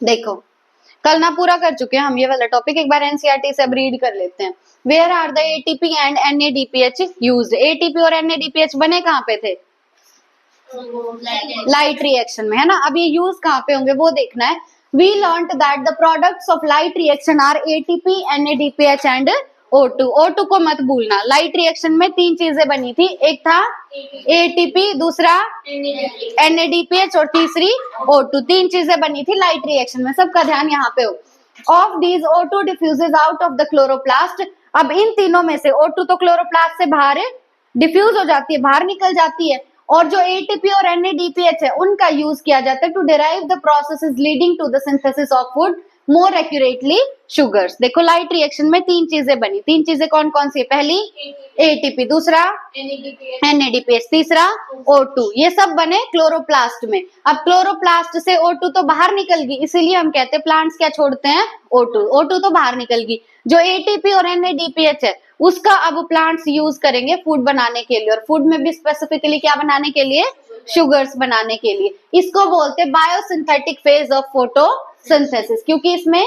देखो कल ना पूरा कर चुके हैं हम ये वाला टॉपिक, एक बार एनसीईआरटी से अब रीड कर लेते हैं। Where are the ATP and NADPH used? ATP और एनएडीपीएच बने कहाँ पे थे? लाइट रिएक्शन में, है ना। अब ये यूज कहाँ पे होंगे वो देखना है। We learned that the products of light reaction are ATP, NADPH and O2। O2 को मत भूलना। लाइट रिएक्शन में तीन चीजें बनी थी, एक था एटीपी, दूसरा एनएडीपीएच और तीसरी O2। तीन चीजें बनी थी लाइट रिएक्शन में, सबका ध्यान यहाँ पे हो। Of these O2 diffuses out of the chloroplast. अब इन तीनों में से O2 तो क्लोरोप्लास्ट से बाहर डिफ्यूज हो जाती है, बाहर निकल जाती है, और जो एटीपी और एनएडीपीएच है उनका यूज किया जाता है to derive the processes leading to the synthesis of food, more accurately sugars. देखो लाइट रिएक्शन में तीन चीजें बनी, तीन चीजें कौन कौन सी है? पहली एटीपी, दूसरा एनएडीपीएच, तीसरा O2। ये सब बने क्लोरोप्लास्ट में। अब क्लोरोप्लास्ट से O2 तो बाहर निकल गई, इसीलिए हम कहते हैं प्लांट्स क्या छोड़ते हैं? O2। O2 तो बाहर निकल गई। जो एटीपी और एनएडीपीएच है उसका अब प्लांट्स यूज करेंगे फूड बनाने के लिए, और फूड में भी स्पेसिफिकली क्या बनाने के लिए? शुगर्स बनाने के लिए। इसको बोलते हैं बायोसिंथेटिक फेज ऑफ फोटोसिंथेसिस, क्योंकि इसमें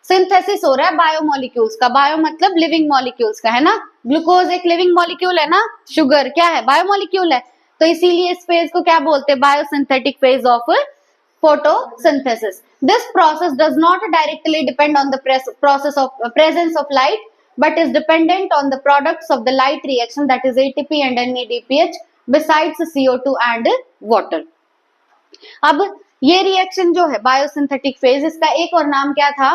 सिंथेसिस हो रहा है बायोमोलिक्यूल्स का। बायो मतलब लिविंग मॉलिक्यूल्स का, है ना। ग्लूकोज एक लिविंग मॉलिक्यूल है ना, शुगर क्या है? बायोमोलिक्यूल है। तो इसीलिए इस फेज को क्या बोलते हैं? Biosynthetic phase of photosynthesis. This process does not directly depend on the presence of light, but is dependent on the products of the light reaction, that is ATP and NADPH, besides CO2 and water. अब ये reaction जो है biosynthetic phase, इसका एक और नाम क्या था?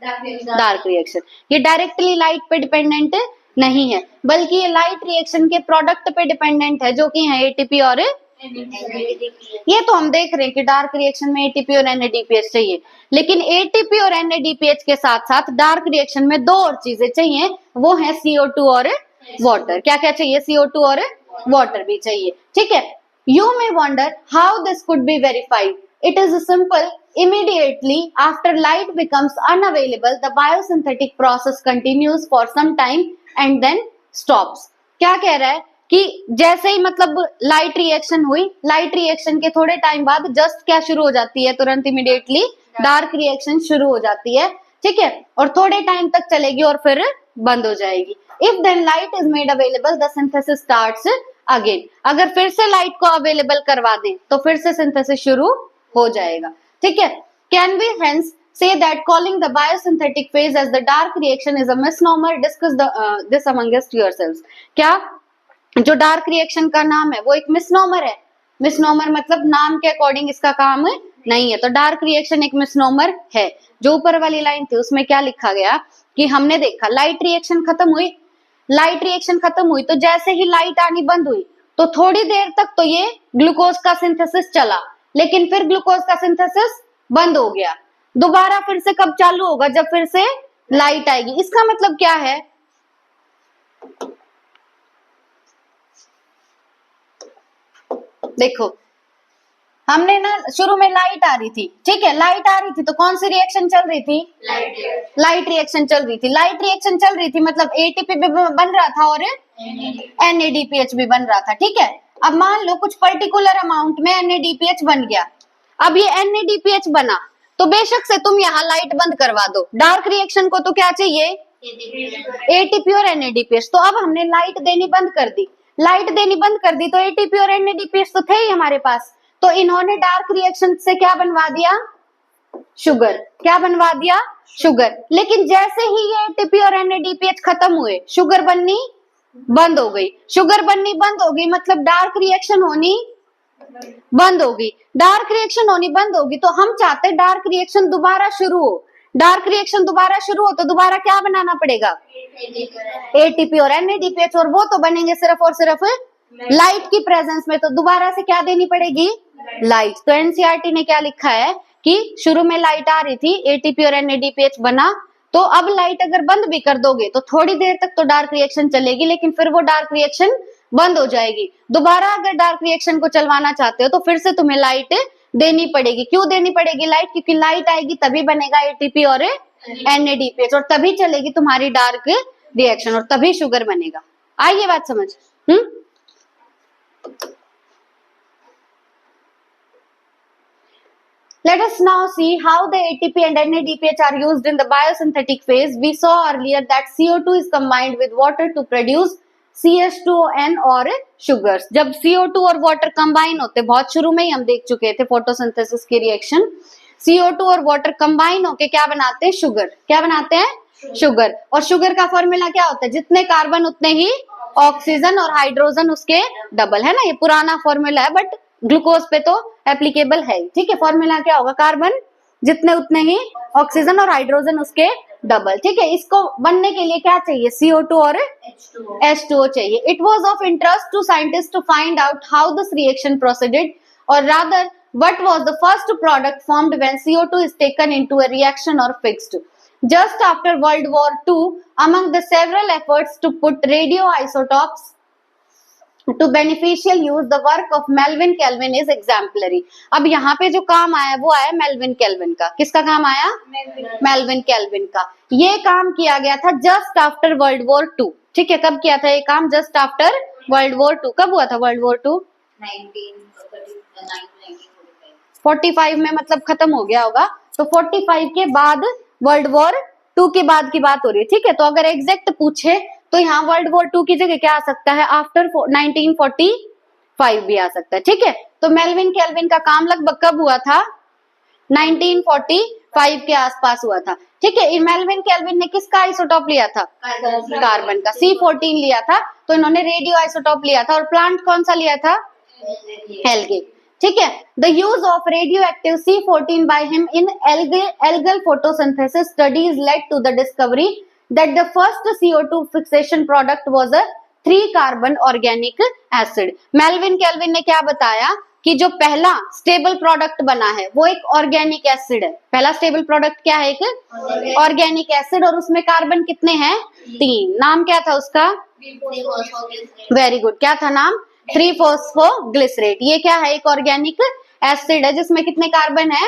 Dark reaction. ये डायरेक्टली लाइट पे डिपेंडेंट नहीं है, बल्कि ये लाइट रिएक्शन के प्रोडक्ट पे डिपेंडेंट है, जो कि है एटीपी और ये तो हम देख रहे हैं कि डार्क रिएक्शन में एटीपी और एनएडीपीएच चाहिए, लेकिन एटीपी और एनएडीपीएच के साथ साथ डार्क रिएक्शन में दो और चीजें चाहिए, वो है CO2 और वाटर। क्या क्या चाहिए? CO2 और वाटर भी चाहिए, ठीक है। You may wonder how this could be verified. It is simple. Immediately after light becomes unavailable, the biosynthetic process continues for some time and then stops. क्या कह रहा है कि जैसे ही मतलब लाइट रिएक्शन हुई, लाइट रिएक्शन के थोड़े टाइम बाद जस्ट क्या शुरू हो जाती है? तुरंत इमीडिएटली डार्क रिएक्शन शुरू हो जाती है, ठीक है, और थोड़े टाइम तक चलेगी और फिर बंद हो जाएगी। If then light is made available, the synthesis starts again. अगर फिर से लाइट को अवेलेबल करवा दें तो फिर से सिंथेसिस शुरू हो जाएगा, ठीक है। Can we hence say that calling the biosynthetic phase as the dark reaction is a misnomer? Discuss this amongst yourselves. क्या जो डार्क रिएक्शन का नाम है वो एक मिसनोमर है? मिसनोमर मतलब नाम के अकॉर्डिंग इसका काम नहीं है, तो डार्क रिएक्शन एक मिसनोमर है। जो ऊपर वाली लाइन थी उसमें क्या लिखा गया कि हमने देखा लाइट रिएक्शन खत्म हुई, लाइट रिएक्शन खत्म हुई तो जैसे ही लाइट आनी बंद हुई तो थोड़ी देर तक तो ये ग्लूकोज का सिंथेसिस चला, लेकिन फिर ग्लूकोज का सिंथेसिस बंद हो गया। दोबारा फिर से कब चालू होगा? जब फिर से लाइट आएगी। इसका मतलब क्या है? देखो हमने ना शुरू में लाइट आ रही थी, ठीक है, लाइट आ रही थी तो कौन सी रिएक्शन चल रही थी? लाइट रिएक्शन चल रही थी। लाइट रिएक्शन चल रही थी मतलब एटीपी भी बन रहा था और एनएडीपीएच भी बन रहा था, ठीक है। अब मान लो कुछ पर्टिकुलर अमाउंट में एनएडीपीएच बन गया। अब ये एनएडीपीएच बना तो बेशक से तुम यहाँ लाइट बंद करवा दो, डार्क रिएक्शन को तो क्या चाहिए? एटीपी और एनएडीपीएच। तो अब हमने लाइट देनी बंद कर दी, लाइट देनी बंद कर दी तो एटीपी और एनएडीपीएच तो थे ही हमारे पास, तो इन्होंने डार्क रिएक्शन से क्या बनवा दिया? शुगर। क्या बनवा दिया? शुगर। लेकिन जैसे ही ये एटीपी और एनएडीपीएच खत्म हुए, शुगर बननी बंद हो गई। शुगर बननी बंद हो गई मतलब डार्क रिएक्शन होनी बंद होगी। डार्क रिएक्शन होनी बंद होगी तो हम चाहते हैं डार्क रिएक्शन दोबारा शुरू हो। डार्क रिएक्शन दोबारा शुरू हो तो दोबारा क्या बनाना पड़ेगा? एटीपी और एनएडीपीएच, और वो तो बनेंगे सिर्फ और सिर्फ लाइट की प्रेजेंस में, तो दोबारा से क्या देनी पड़ेगी? लाइट। तो एनसीईआरटी ने क्या लिखा है कि शुरू में लाइट आ रही थी, एटीपी और एनएडीपीएच बना, तो अब लाइट अगर बंद भी कर दोगे तो थोड़ी देर तक तो डार्क रिएक्शन चलेगी, लेकिन फिर वो डार्क रिएक्शन बंद हो जाएगी। दोबारा अगर डार्क रिएक्शन को चलवाना चाहते हो तो फिर से तुम्हें लाइट देनी पड़ेगी। क्यों देनी पड़ेगी लाइट? क्योंकि लाइट आएगी तभी बनेगा एटीपी और एनएडीपीएच, और तभी चलेगी तुम्हारी डार्क रिएक्शन, और तभी शुगर बनेगा। आई ये बात समझ? Let us now see how the ATP and NADPH are used in the biosynthetic phase. We saw earlier that CO2 is combined with water to produce CH2ON और sugars. जब CO2 और water combine होते, बहुत शुरू में ही हम देख चुके थे photosynthesis की reaction, CO2 और water combine होके क्या बनाते हैं? Sugar. क्या बनाते हैं? Sugar. और sugar का फॉर्मूला क्या होता है? जितने कार्बन उतने ही ऑक्सीजन और हाइड्रोजन उसके डबल, है ना? ये पुराना फॉर्मूला है बट ग्लूकोज पे तो एप्लीकेबल है, ठीक है? फॉर्मूला क्या होगा? कार्बन जितने उतने ही ऑक्सीजन और हाइड्रोजन उसके डबल, ठीक है? इसको बनने के लिए क्या चाहिए? CO2 और H2O चाहिए. It was of interest to scientists to find out how this reaction proceeded, or rather what was the first product formed when CO2 is taken into a reaction or fixed. Just after World War II, among the several efforts to put radioisotopes to beneficial use, the work of Melvin Kelvin is exemplary. अब यहाँ पे जो काम आया वो आया Melvin kelvin का. किसका काम आया? मेल्विन केल्विन का. ये काम किया गया था जस्ट आफ्टर वर्ल्ड वॉर 2, ठीक है? कब किया था ये काम? Just after world war 2. कब हुआ था वर्ल्ड वॉर 2? 1945 में, मतलब खत्म हो गया होगा. तो 45 के बाद वर्ल्ड वॉर 2 के बाद की बात हो रही है, ठीक है? तो अगर एग्जैक्ट पूछे तो यहाँ वर्ल्ड वॉर 2 की जगह क्या आ सकता है? आफ्टर 1945 भी आ सकता है, ठीक है? तो मेल्विन केल्विन का काम लगभग कब हुआ था? 1945 के आसपास हुआ था, ठीक है? मेल्विन केल्विन ने किसका आइसोटॉप लिया था? कार्बन का. C14 लिया था. तो इन्होंने रेडियो आइसोटॉप लिया था. और प्लांट कौन सा लिया था? एल्गे, ठीक है? The use of radioactive C14 by him in algal photosynthesis studies led to the discovery that the first CO2 fixation product was a 3-carbon organic acid. Melvin kelvin ने क्या बताया कि जो पहला स्टेबल प्रोडक्ट बना है वो एक ऑर्गेनिक एसिड है. पहला स्टेबल प्रोडक्ट क्या है? एक ऑर्गेनिक एसिड. और उसमें कार्बन कितने हैं? 3. नाम क्या था उसका? Very good. क्या था नाम? 3-फॉस्फोग्लिसरेट. ये क्या है? एक ऑर्गेनिक एसिड है जिसमें कितने कार्बन है?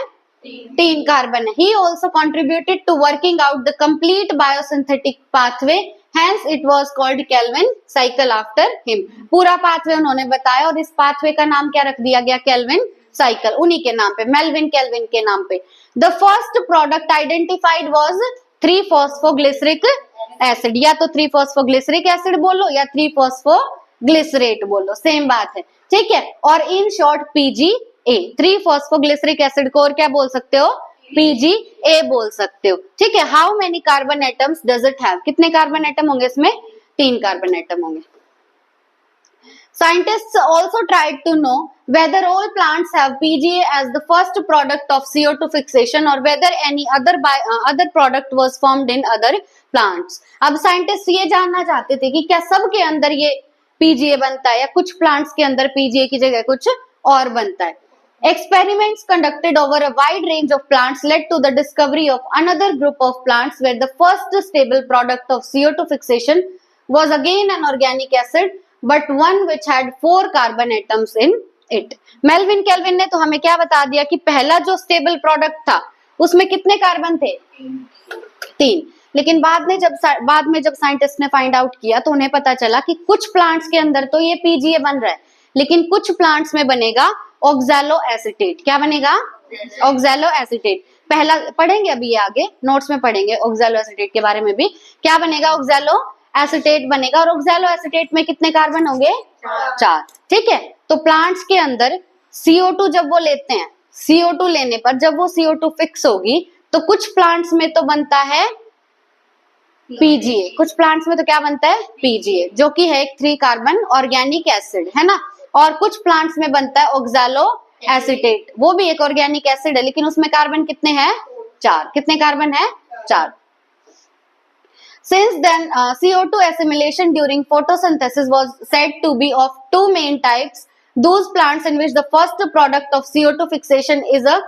3 कार्बन है. He also contributed to working out the complete biosynthetic pathway, hence it was called Kelvin cycle after him. पूरा पाथवे उन्होंने बताया और इस पाथवे का नाम क्या रख दिया गया? Calvin cycle. उन्हीं के नाम पे, मेल्विन केल्विन के नाम पे. The first product identified was 3-फॉस्फोग्लिसरिक acid. या तो 3-फॉस्फोग्लिसरिक एसिड बोलो या 3-फॉस्फोग्लिसरेट बोलो, सेम बात है, ठीक है? और इन शॉर्ट PGA, 3-फॉस्फोग्लिसरिक एसिड को और क्या बोल सकते हो? PGA बोल सकते हो, ठीक है? How many carbon atoms does it have? कितने कार्बन एटम होंगे इसमें? 3 कार्बन एटम होंगे. Scientists also tried to know whether all plants have PGA as the first product of CO2 fixation or whether any other product was formed in other plants. अब scientist ये जानना चाहते थे कि क्या सबके अंदर ये PGA बनता है या कुछ प्लांट्स के अंदर PGA की जगह कुछ और बनता है. Experiments conducted over a wide range of plants led to the discovery of another group of plants where the first stable product of CO2 fixation was again an organic acid, but one which had 4 carbon atoms in it. Melvin kelvin ने तो हमें क्या बता दिया कि पहला जो stable product था उसमें कितने कार्बन थे? 3. लेकिन बाद में जब साइंटिस्ट ने फाइंड आउट किया तो उन्हें पता चला कि कुछ प्लांट्स के अंदर तो ये PGA बन रहा है, लेकिन कुछ प्लांट्स में बनेगा ऑक्सैलो एसीटेट. क्या बनेगा? Oxalo acetate. पहला पढ़ेंगे अभी, ये आगे नोट्स में पढ़ेंगे ऑक्सैलो एसीटेट के बारे में भी. क्या बनेगा? ऑक्सैलो एसीटेट बनेगा. और ऑक्सैलो एसीटेट में कितने कार्बन होंगे? 4, ठीक है? तो प्लांट्स के अंदर CO2 जब वो लेते हैं, CO2 लेने पर जब वो CO2 फिक्स होगी तो कुछ प्लांट्स में तो बनता है PGA, कुछ प्लांट्स में तो क्या बनता है? PGA, जो कि है एक 3 कार्बन ऑर्गेनिक एसिड, है ना? और कुछ प्लांट्स में बनता है ऑक्सैलो एसीटेट, वो भी एक ऑर्गेनिक एसिड है, लेकिन उसमें कार्बन कितने हैं? 4. कितने कार्बन है? 4. Since then, CO2 assimilation during photosynthesis was said to be of 2 main types. Those plants in which the first product of CO2 fixation is a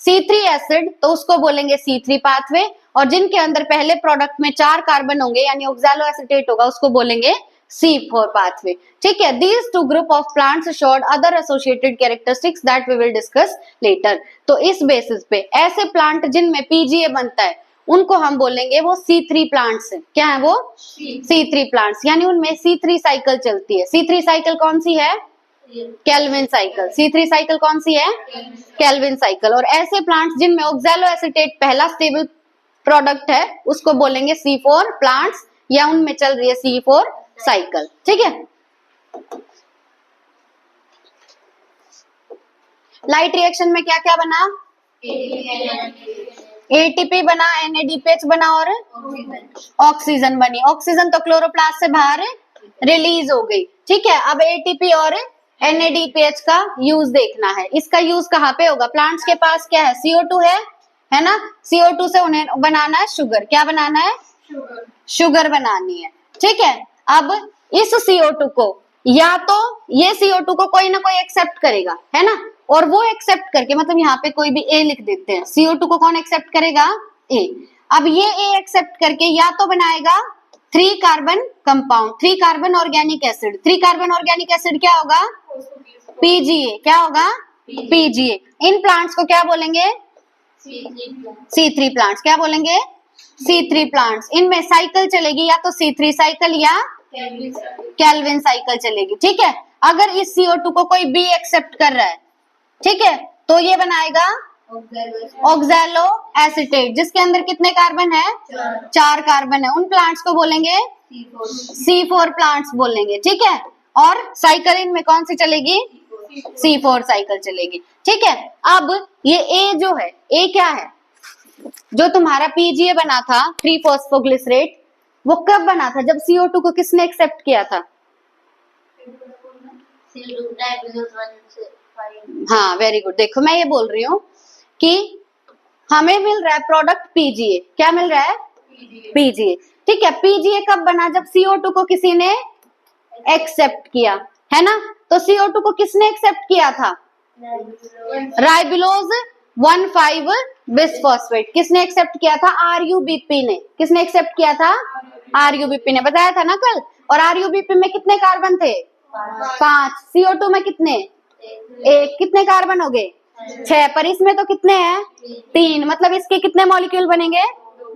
C3 acid, तो उसको बोलेंगे C3 pathway, और जिनके अंदर पहले प्रोडक्ट में 4 carbon होंगे यानी ऑक्सैलो एसीटेट होगा उसको बोलेंगे C4 pathway, ठीक है? These 2 group of plants showed other associated characteristics that we will discuss later. तो इस बेसिस पे ऐसे प्लांट जिनमें PGA बनता है उनको हम बोलेंगे वो C3 प्लांट्स है. क्या है वो? C3 प्लांट्स, यानी उनमें C3 साइकिल चलती है. C3 साइकिल कौन सी है? Calvin cycle. C3 साइकिल कौन सी है? Calvin cycle. और ऐसे प्लांट्स जिनमें ऑक्सैलो एसीटेट पहला स्टेबल प्रोडक्ट है उसको बोलेंगे C4 प्लांट्स, या उनमें चल रही है C4 साइकिल। ठीक है, लाइट रिएक्शन में क्या क्या बना? ATP बना, NADPH बना और ऑक्सीजन बनी। ऑक्सीजन तो क्लोरोप्लास्ट से बाहर रिलीज हो गई। ठीक है, अब ATP और NADPH का यूज देखना है। इसका यूज कहाँ पे होगा? प्लांट्स के पास क्या है? CO2 है ना? CO2 से उन्हें बनाना है शुगर। क्या बनाना है? शुगर बनानी है। ठीक है, अब इस CO2 को या तो ये CO2 को कोई ना कोई एक्सेप्ट करेगा, है ना, और वो एक्सेप्ट करके, मतलब यहाँ पे कोई भी A लिख देते हैं, CO2 को कौन एक्सेप्ट करेगा? A। अब ये A एक्सेप्ट करके या तो बनाएगा 3 carbon compound, 3 carbon organic acid. 3 carbon organic acid क्या होगा? PGA। क्या होगा? PGA। इन प्लांट्स को क्या बोलेंगे? C3 plants. क्या बोलेंगे? C3 plants. इनमें साइकिल चलेगी या तो C3 साइकिल या केल्विन साइकिल चलेगी। ठीक है, अगर इस CO2 को कोई B एक्सेप्ट कर रहा है, ठीक है, तो ये बनाएगा ऑक्सैलो एसीटेट, जिसके अंदर कितने कार्बन है? 4 कार्बन है। उन प्लांट्स को बोलेंगे C4 प्लांट्स बोलेंगे। ठीक है, और साइकिल इनमें कौन सी चलेगी? C4 साइकिल चलेगी। ठीक है, अब ये A जो है, A क्या है? जो तुम्हारा PGA बना था 3-फॉस्फोग्लिसरेट, वो कब बना था? जब CO2 को किसने एक्सेप्ट किया था? हाँ, वेरी गुड। देखो मैं ये बोल रही हूँ कि हमें मिल रहा है प्रोडक्ट PGA। क्या मिल रहा है? PGA। ठीक है, PGA कब बना? जब CO2 को किसी ने एक्सेप्ट किया, है ना। तो CO2 को किसने एक्सेप्ट किया था? Ribulose 1,5 bisphosphate. किसने एक्सेप्ट किया था? RUBP ने। किसने एक्सेप्ट किया था? RUBP ने। बताया था ना कल। और RUBP में कितने कार्बन थे? 5। CO2 में कितने? 1। कितने कार्बन हो गए? 6। पर इसमें तो कितने हैं? 3। मतलब इसके कितने मॉलिक्यूल बनेंगे?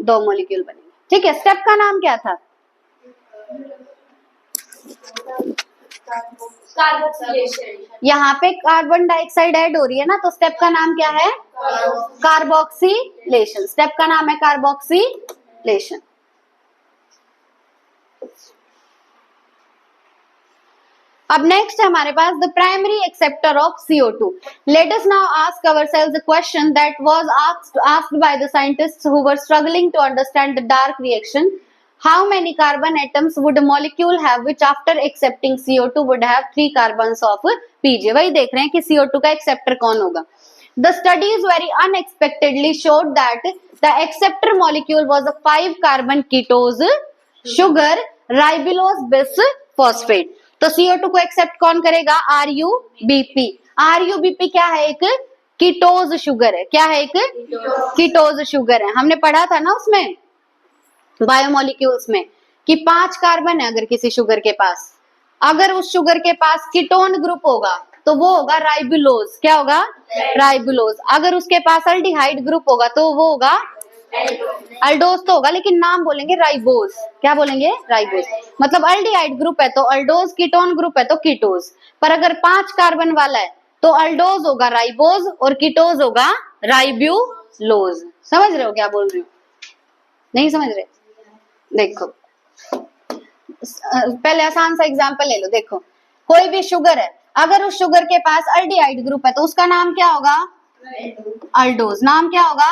2 मॉलिक्यूल बनेंगे। ठीक है, स्टेप का नाम क्या था? यहाँ पे कार्बन डाइऑक्साइड ऐड हो रही है ना, तो स्टेप का नाम क्या है? कार्बोक्सिलेशन। स्टेप का नाम है कार्बोक्सिलेशन। अब नेक्स्ट है हमारे पास the primary acceptor of CO2। Let us now ask ourselves the question that was asked by the scientists who were struggling to understand the dark reaction. How many carbon atoms would a molecule have which after accepting CO2 would have 3 carbons of PGA? वही देख रहे हैं कि CO2 का acceptor कौन होगा। The studies very unexpectedly showed that the acceptor molecule was a 5 carbon ketose sugar ribulose bisphosphate। तो CO2 को एक्सेप्ट कौन करेगा? RUBP। RUBP क्या है? एक कीटोज शुगर है। क्या है? एक कीटोज शुगर है। हमने पढ़ा था ना उसमें बायोमोलिक्यूल्स में कि 5 कार्बन है अगर किसी शुगर के पास, अगर उस शुगर के पास कीटोन ग्रुप होगा तो वो होगा राइबुलोज। क्या होगा? राइबुलोज। अगर उसके पास अल्डिहाइड ग्रुप होगा तो वो होगा अल्डोज। तो होगा, लेकिन नाम बोलेंगे राइबोज। क्या बोलेंगे? राइबोज। मतलब अल्डिहाइड ग्रुप है तो अल्डोज, कीटोन ग्रुप है तो कीटोज। पर अगर 5 कार्बन वाला है तो अल्डोज होगा राइबोज और कीटोज होगा राइब्यूलोज। समझ रहे हो क्या बोल रही हूँ? नहीं समझ रहे? देखो पहले आसान सा एग्जांपल ले लो। देखो कोई भी शुगर है, अगर उस शुगर के पास अल्डिहाइड ग्रुप है तो उसका नाम क्या होगा? अल्डोज। नाम क्या होगा?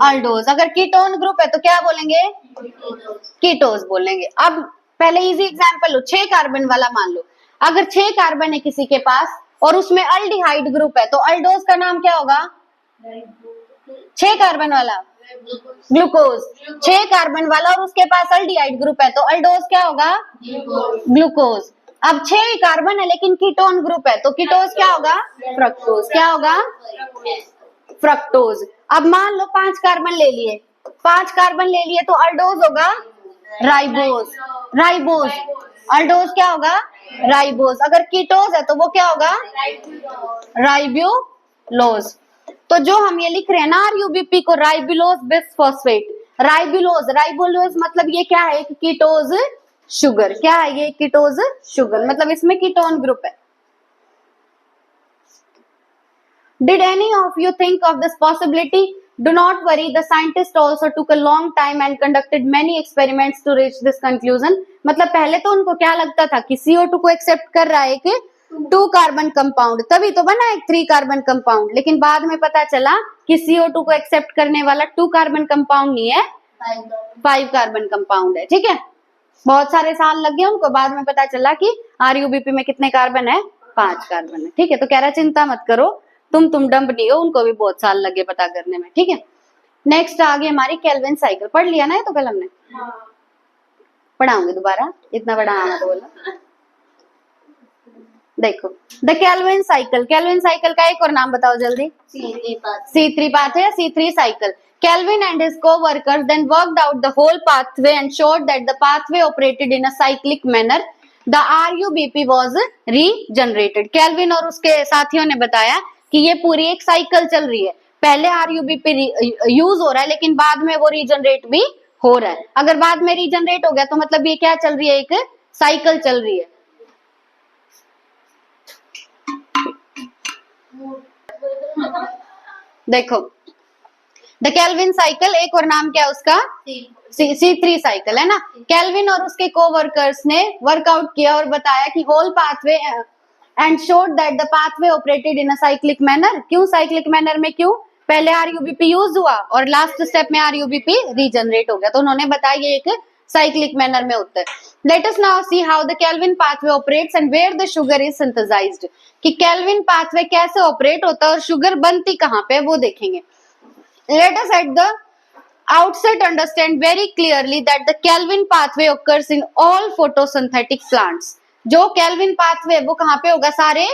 अल्डोज। अगर कीटोन ग्रुप है तो क्या बोलेंगे? कीटोज बोलेंगे। अब पहले इजी एग्जांपल लो, 6 कार्बन वाला मान लो। अगर 6 कार्बन है किसी के पास और उसमें अल्डिहाइड ग्रुप है तो अल्डोज का नाम क्या होगा? 6 कार्बन वाला ग्लूकोज। 6 कार्बन वाला और उसके पास अल्डिहाइड ग्रुप है तो अल्डोज क्या होगा? ग्लूकोज। अब 6 कार्बन है लेकिन कीटोन ग्रुप है तो कीटोज क्या होगा? फ्रक्टोज। क्या होगा? फ्रक्टोज। अब मान लो 5 कार्बन ले लिए, 5 कार्बन ले लिए तो अल्डोज होगा राइबोज। राइबोज। अल्डोज क्या होगा? राइबोज। अगर कीटोज है तो वो क्या होगा? राइब्यूलोज। तो जो हम ये लिख रहे हैं ना RUBP को, राइबुलोज बिसफॉस्फेट। राइबुलोज, राइबुलोज मतलब ये क्या है? एक कीटोज शुगर। क्या है ये? कीटोज शुगर। मतलब इसमें कीटोन ग्रुप है। Did any of you think of this possibility? Do not worry, the scientists also took a long time and conducted many experiments to reach this conclusion. मतलब पहले तो उनको क्या लगता था कि CO2 को एक्सेप्ट कर रहा है कि 2 कार्बन कंपाउंड, तभी तो बना एक 3 कार्बन कंपाउंड, लेकिन बाद में पता चला कि CO2 को एक्सेप्ट करने वाला 2 कार्बन कंपाउंड नहीं है, 5 कार्बन कंपाउंड है। ठीक है, बहुत सारे साल लग गए उनको, बाद में पता चला कि RUBP में कितने कार्बन है, 5 कार्बन है। ठीक है, तो कह रहा चिंता मत करो, तुम डम्प नहीं हो, उनको भी बहुत साल लगे पता करने में। ठीक है, नेक्स्ट आ गई हमारी केल्विन साइकिल। पढ़ लिया ना ये तो कल हमने, पढ़ाऊंगी दोबारा, इतना बड़ा आना तो बोला। देखो the Calvin cycle, Calvin cycle का एक और नाम बताओ जल्दी। C3 pathway या C3 cycle. Kelvin and his co-workers then worked out the whole pathway and showed that the pathway operated in a cyclic manner. The RUBP was regenerated. Kelvin और उसके साथियों ने बताया कि ये पूरी एक साइकिल चल रही है, पहले RUBP यूज हो रहा है लेकिन बाद में वो रीजनरेट भी हो रहा है। अगर बाद में रीजनरेट हो गया तो मतलब ये क्या चल रही है, एक साइकिल चल रही है। देखो द केल्विन साइकिल, एक और नाम क्या है उसका, C3 साइकिल है ना। केल्विन और उसके कोवर्कर्स ने वर्कआउट किया और बताया कि whole pathway and showed that the pathway operated in a cyclic manner. क्यों साइक्लिक मैनर में, क्यों, पहले RUBP यूज हुआ और लास्ट स्टेप में RUBP रीजनरेट हो गया, तो उन्होंने बताया ये एक साइक्लिक मैनर में होता है। Let us now see how the Calvin pathway operates and where the sugar is synthesised, कि केल्विन पाथवे कैसे ऑपरेट होता है और शुगर बनती कहाँ पे वो देखेंगे। Let us at the outset understand very clearly that the Kelvin pathway occurs in all photosynthetic plants. जो Kelvin pathway वो कहाँ पे होगा, सारे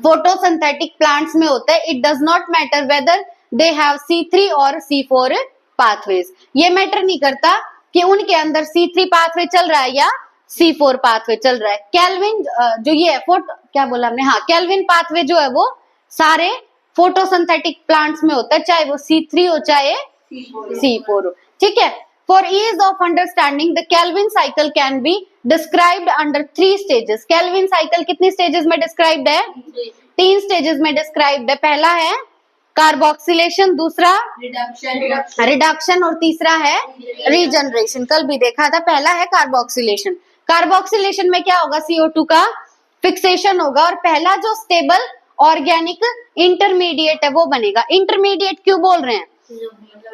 photosynthetic plants में होता है। It does not matter whether they have C3 और C4 pathways. ये मैटर नहीं करता कि उनके अंदर C3 pathway चल रहा है या C4 pathway चल रहा है। Kelvin जो ये है क्या बोला हमने, हाँ, Kelvin pathway जो है वो सारे फोटोसिंथेटिक प्लांट्स में होता है, चाहे वो C3 हो चाहे C4 हो। ठीक है, for ease of understanding the Calvin cycle can be described under 3 stages. Calvin cycle कितनी स्टेजेस में डिस्क्राइब्ड है, 3 स्टेजेस में डिस्क्राइब्ड है। पहला है कार्बोक्सिलेशन, दूसरा रिडक्शन और तीसरा है रीजनरेशन। कल भी देखा था, पहला है कार्बोक्सिलेशन। कार्बोक्सिलेशन में क्या होगा, CO2 का फिक्सेशन होगा और पहला जो स्टेबल ऑर्गेनिक इंटरमीडिएट है वो बनेगा। इंटरमीडिएट क्यों बोल रहे हैं,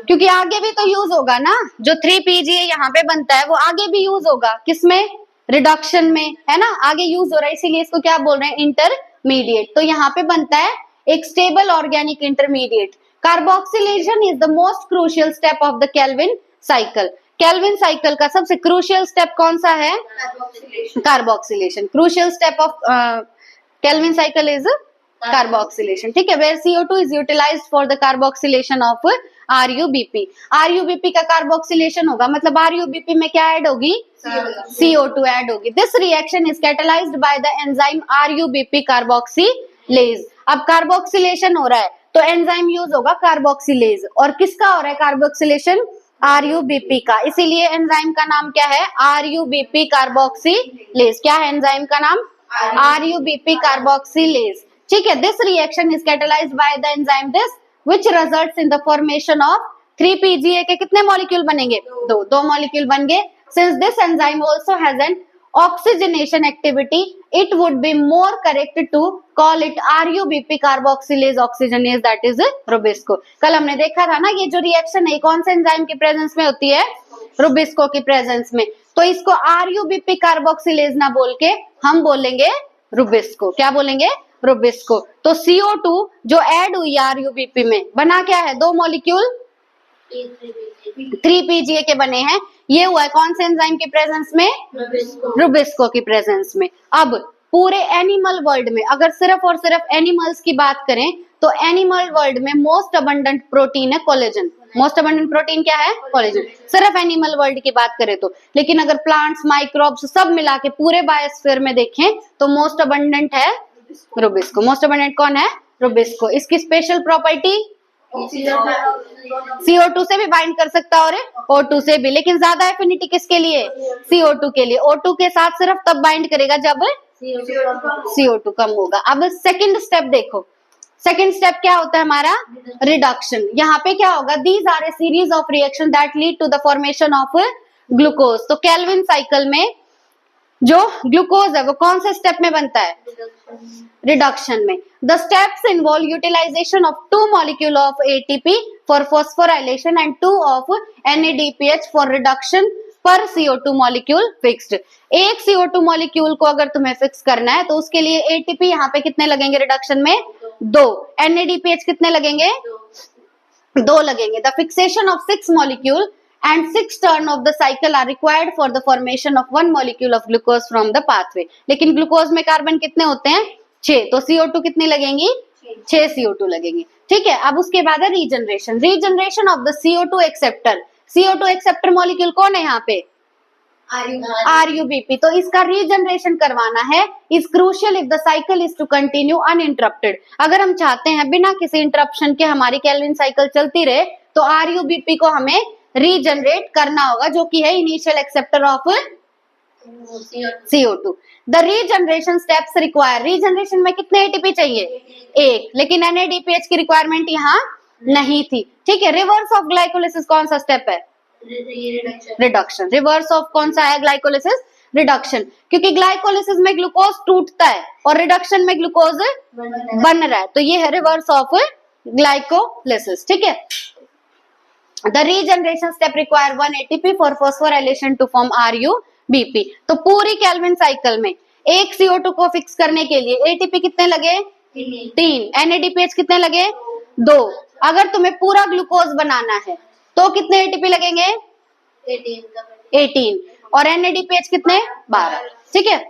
क्योंकि आगे भी तो यूज होगा ना, जो 3PGA यहाँ पे बनता है वो आगे भी यूज होगा, किसमें, रिडक्शन में, है ना, आगे यूज हो रहा है, इसीलिए इसको क्या बोल रहे हैं, इंटरमीडिएट। तो यहाँ पे बनता है एक stable organic intermediate. Carboxylation is the most crucial step of the Calvin cycle. Calvin cycle का सबसे क्रूशियल स्टेप कौन सा है, carboxylation. Crucial step of Calvin cycle is carboxylation. ठीक है, where CO2 is utilized for the carboxylation of RUBP। RUBP का carboxylation होगा, मतलब RUBP में क्या ऐड होगी, CO2 ऐड होगी। This reaction is catalysed by the enzyme RUBP carboxylase. अब कार्बोक्सिलेशन हो रहा है तो एंजाइम यूज होगा कार्बोक्सिलेज, और किसका हो रहा है कार्बोक्सिलेशन, RUBP का, इसीलिए एंजाइम का नाम क्या है, RUBP कार्बोक्सिलेज। क्या है एंजाइम का नाम, RUBP कार्बोक्सिलेज। ठीक है, this reaction is catalysed by the enzyme this which results in the formation of 3PGA के कितने मॉलिक्यूल बनेंगे, दो मॉलिक्यूल बन गए। Since this enzyme also has an oxygenation activity, it would be more correct to call it RUBP carboxylase oxygenase, that is rubisco. कल हमने देखा था ना, ये जो रिएक्शन है कौन से एंजाइम की प्रेजेंस में होती है, रुबिस्को की प्रेजेंस में। तो इसको RUBP कार्बोक्सिलेज ना बोल के हम बोलेंगे रुबिस्को। क्या बोलेंगे, रुबिस्को। तो CO2 जो ऐड हुई RUBP में बना क्या है, 2 मॉलिक्यूल 3PGA के बने हैं। ये हुआ है कौन से एंजाइम की प्रेजेंस में, रुबिस्को की प्रेजेंस में। अब पूरे एनिमल वर्ल्ड में अगर सिर्फ और सिर्फ एनिमल्स की बात करें तो एनिमल वर्ल्ड में मोस्ट अबंडेंट प्रोटीन है कोलेजन। मोस्ट अबंडेंट प्रोटीन क्या है, कोलेजन, सिर्फ एनिमल वर्ल्ड की बात करें तो। लेकिन अगर प्लांट्स, माइक्रोब्स सब मिला के पूरे बायोस्फीयर में देखें तो मोस्ट अबंडेंट है रुबिस्को। मोस्ट अबंडेंट कौन है, रुबिस्को। इसकी स्पेशल प्रॉपर्टी CO2 से भी बाइंड कर सकता है और O2 से भी, लेकिन ज्यादा एफिनिटी किसके लिए, CO2 के लिए। O2 के साथ सिर्फ तब बाइंड करेगा जब CO2 कम होगा। अब सेकंड स्टेप देखो, सेकेंड स्टेप क्या होता है हमारा? रिडक्शन। यहाँ पे क्या होगा? These are a series of reaction that lead to the formation of glucose. तो केल्विन साइकिल में जो ग्लूकोज है वो कौन से स्टेप में बनता है? रिडक्शन में। The steps involve utilisation of 2 molecule of ATP for phosphorylation and 2 of NADPH for reduction per CO2 molecule fixed. एक CO2 मॉलिक्यूल को अगर तुम्हें फिक्स करना है तो उसके लिए एटीपी यहाँ पे कितने लगेंगे रिडक्शन में? 2। NADPH कितने लगेंगे? 2 लगेंगे। The fixation of 6 molecule and 6 turn of the cycle are required for the formation of 1 molecule of glucose from the pathway। लेकिन ग्लूकोज में कार्बन कितने होते हैं? 6। तो CO2 कितनी लगेंगी? 6 CO2 लगेंगी। ठीक है, अब उसके बाद है regeneration. Regeneration of the CO2 acceptor. CO2 acceptor molecule कौन है यहाँ पे? RUBP। तो इसका रीजनरेशन करवाना है is crucial if the cycle is to continue uninterrupted. अगर हम चाहते हैं बिना किसी इंटरप्शन के हमारी केल्विन साइकिल चलती रहे तो RUBP को हमें रीजनरेट करना होगा, जो कि है initial acceptor of CO2। The regeneration steps require. Regeneration में कितने एटीपी चाहिए? 1। लेकिन NADPH की रिक्वायरमेंट यहाँ नहीं थी। ठीक है, रिवर्स ऑफ ग्लाइकोलिसिस कौन सा स्टेप है? रिडक्शन। रिवर्स ऑफ कौन सा है? Glycolysis reduction. क्योंकि ग्लाइकोलिसिस में ग्लूकोज टूटता है और रिडक्शन में ग्लूकोज बन रहा है, तो ये है रिवर्स ऑफ ग्लाइकोलिसिस। ठीक है, the regeneration step require 1 ATP for phosphorylation to form RUBP। तो पूरी केल्विन साइकिल में एक CO2 को फिक्स करने के लिए ATP कितने लगे? 3। NADPH कितने लगे? 2। अगर तुम्हें पूरा ग्लूकोज बनाना है तो कितने ATP लगेंगे? 18। और NADPH कितने? 12। ठीक है,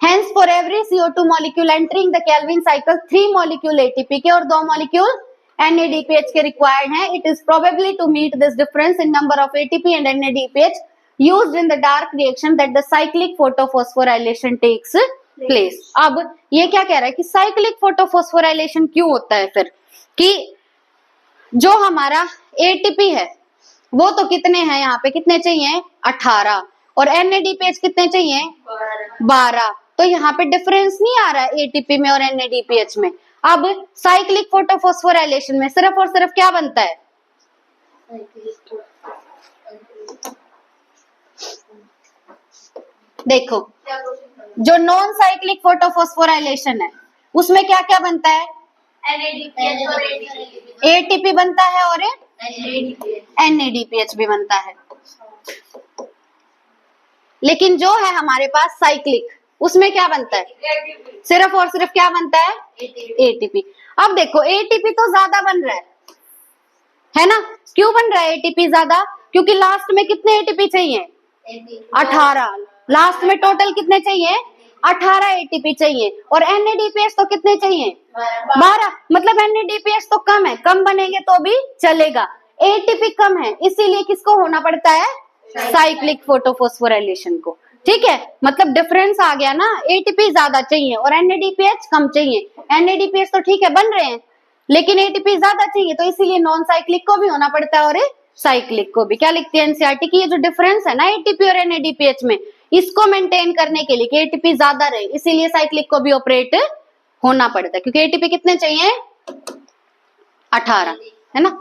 hence for every CO2 molecule entering the Kelvin cycle 3 molecule ATP के और 2 molecule NADPH के required हैं। It is probably to meet this difference in number of ATP and NADPH used in the dark reaction that the cyclic photophosphorylation takes place। अब ये क्या कह रहा है कि cyclic photophosphorylation क्यों होता है फिर? कि जो हमारा ATP है वो तो कितने हैं यहाँ पे? कितने चाहिए? 18। और NADPH कितने चाहिए? 12। तो यहाँ पे डिफरेंस नहीं आ रहा है ATP में और NADPH में। अब साइक्लिक फोटोफॉस्फोराइलेशन में सिर्फ और सिर्फ क्या बनता है? देखो, जो नॉन साइक्लिक फोटोफॉस्फोराइलेशन है उसमें क्या क्या बनता है? ATP बनता है और NADPH भी बनता है। लेकिन जो है हमारे पास साइक्लिक, उसमें क्या बनता है? सिर्फ और सिर्फ क्या बनता है? ATP। अब देखो ATP तो ज्यादा बन रहा है ना? क्यों बन रहा है ATP ज्यादा? क्योंकि लास्ट में कितने ATP चाहिए? 18। लास्ट में टोटल कितने चाहिए? 18 ATP चाहिए। और NADPH तो कितने चाहिए? 12। मतलब NADPH तो कम है, कम बनेंगे तो भी चलेगा। ATP कम है, इसीलिए किसको होना पड़ता है? साइक्लिक फोटोफॉस्फोराइलेशन को। ठीक है, मतलब डिफरेंस आ गया ना। ATP ज्यादा चाहिए और NADPH कम चाहिए। NADPH तो ठीक है बन रहे हैं, लेकिन ATP ज्यादा चाहिए, तो इसीलिए नॉन साइक्लिक को भी होना पड़ता है और साइक्लिक को भी। क्या लिखती है NCERT की? ये जो डिफरेंस है ना ATP और NADPH में, इसको मेंटेन करने के लिए कि ATP ज्यादा रहे, इसीलिए साइक्लिक को भी ऑपरेट होना पड़ता है। क्योंकि ATP कितने चाहिए? 18, है ना?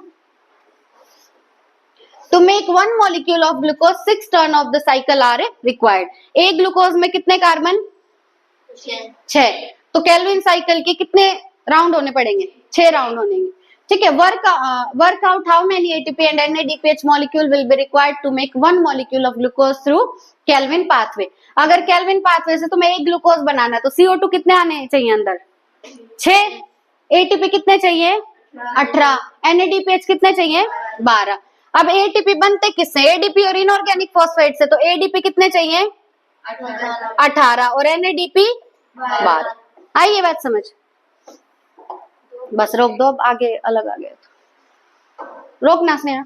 To make 1 molecule of glucose 6 turn of the cycle are required। एक ग्लूकोज में कितने कार्बन? 6। तो केल्विन साइकिल के कितने राउंड होने पड़ेंगे? 6 राउंड होंगे। ठीक है, work out how many ATP and NADPH molecule will be required to make 1 molecule of glucose through Kelvin pathway। अगर केल्विन पाथवे से तुम्हें एक ग्लूकोज बनाना है तो CO2 कितने आने चाहिए अंदर? 6। ATP कितने चाहिए? 18। NADPH कितने चाहिए? 12। अब ATP बनते किससे? ADP और इनऑर्गेनिक फॉस्फेट से। तो ADP कितने चाहिए? 18 और NADP 12। आई ये बात समझ? बस रोक दो, अब आगे अलग आ गया तो रोकना स्नेहा।